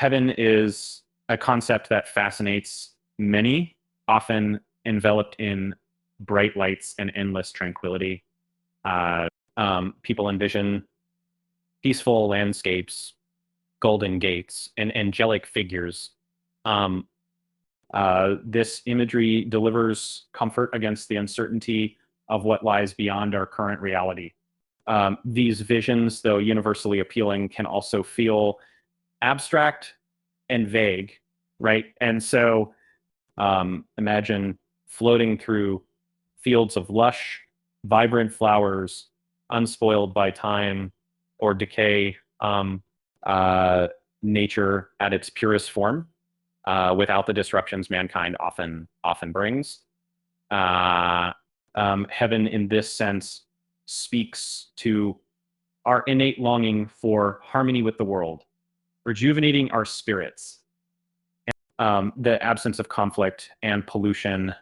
Heaven is a concept that fascinates many, often enveloped in bright lights and endless tranquility. Uh, People envision peaceful landscapes, golden gates, and angelic figures. Um, this imagery delivers comfort against the uncertainty of what lies beyond our current reality. These visions, though universally appealing, can also feel abstract and vague, right? And so imagine floating through fields of lush, vibrant flowers, unspoiled by time or decay, uh, nature at its purest form, without the disruptions mankind often brings. Uh, Heaven, in this sense, speaks to our innate longing for harmony with the world, rejuvenating our spirits. The absence of conflict and pollution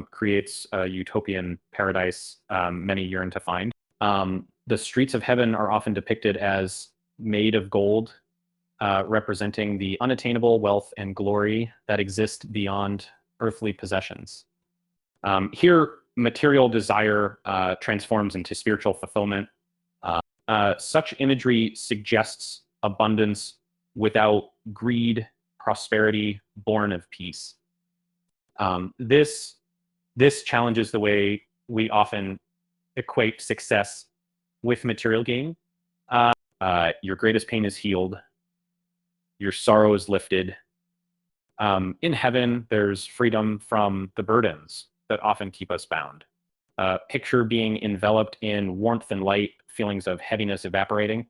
creates a utopian paradise many yearn to find. The streets of heaven are often depicted as made of gold, representing the unattainable wealth and glory that exist beyond earthly possessions. Here, material desire transforms into spiritual fulfillment. Such imagery suggests abundance without greed, prosperity born of peace. This challenges the way we often equate success with material gain. Your greatest pain is healed. Your sorrow is lifted. In heaven, there's freedom from the burdens that often keep us bound. Picture being enveloped in warmth and light, feelings of heaviness evaporating.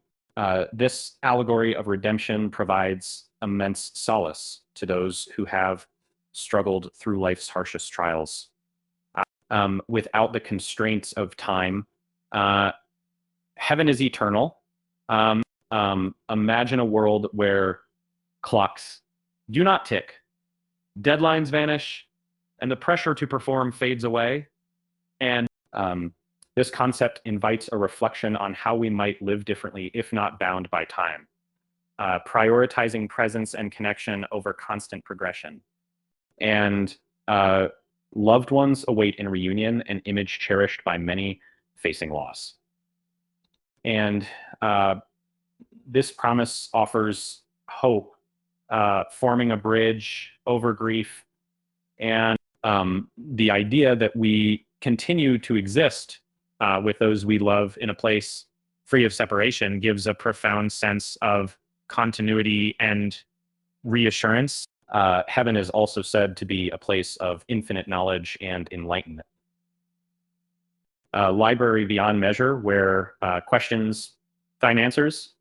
This allegory of redemption provides immense solace to those who have struggled through life's harshest trials. Without the constraints of time, heaven is eternal. Imagine a world where clocks do not tick, deadlines vanish, and the pressure to perform fades away. And this concept invites a reflection on how we might live differently if not bound by time, prioritizing presence and connection over constant progression. And loved ones await in reunion, an image cherished by many facing loss. And this promise offers hope, forming a bridge over grief, and the idea that we continue to exist with those we love in a place free of separation gives a profound sense of continuity and reassurance. Heaven is also said to be a place of infinite knowledge and enlightenment. A library beyond measure where questions find answers.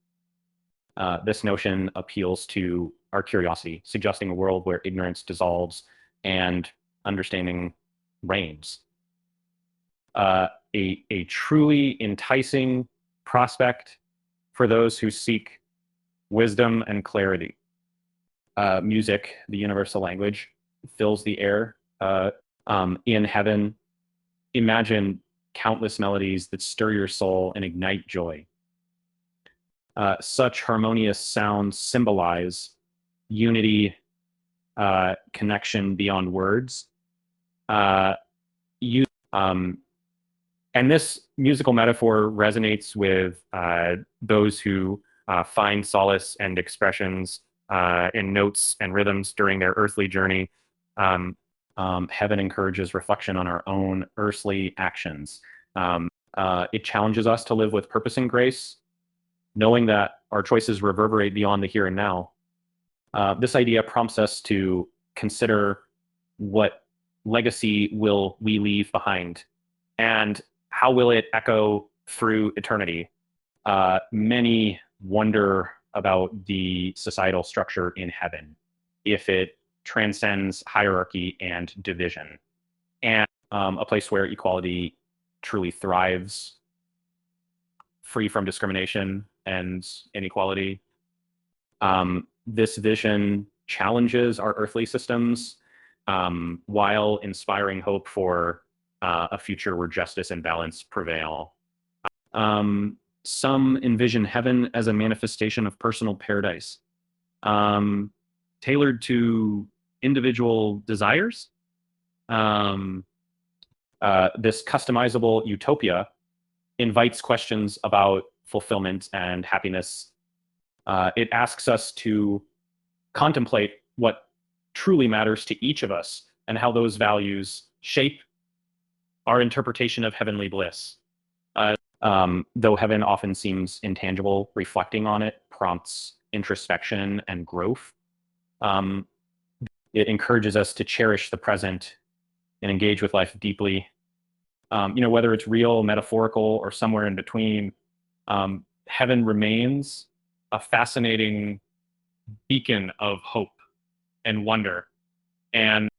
This notion appeals to our curiosity, suggesting a world where ignorance dissolves and understanding reigns. A truly enticing prospect for those who seek wisdom and clarity. Music, the universal language, fills the air. In heaven, imagine countless melodies that stir your soul and ignite joy. Such harmonious sounds symbolize unity, connection beyond words. And this musical metaphor resonates with those who find solace and expressions in notes and rhythms during their earthly journey. Heaven encourages reflection on our own earthly actions. It challenges us to live with purpose and grace, knowing that our choices reverberate beyond the here and now. This idea prompts us to consider what legacy will we leave behind, and how will it echo through eternity? Many wonder about the societal structure in heaven, if it transcends hierarchy and division, and a place where equality truly thrives, free from discrimination and inequality. This vision challenges our earthly systems while inspiring hope for a future where justice and balance prevail. Some envision heaven as a manifestation of personal paradise. tailored to individual desires. Um, this customizable utopia invites questions about fulfillment and happiness. It asks us to contemplate what truly matters to each of us and how those values shape our interpretation of heavenly bliss. Though heaven often seems intangible, reflecting on it prompts introspection and growth. Um, it encourages us to cherish the present and engage with life deeply. Whether it's real, metaphorical, or somewhere in between, heaven remains a fascinating beacon of hope and wonder. And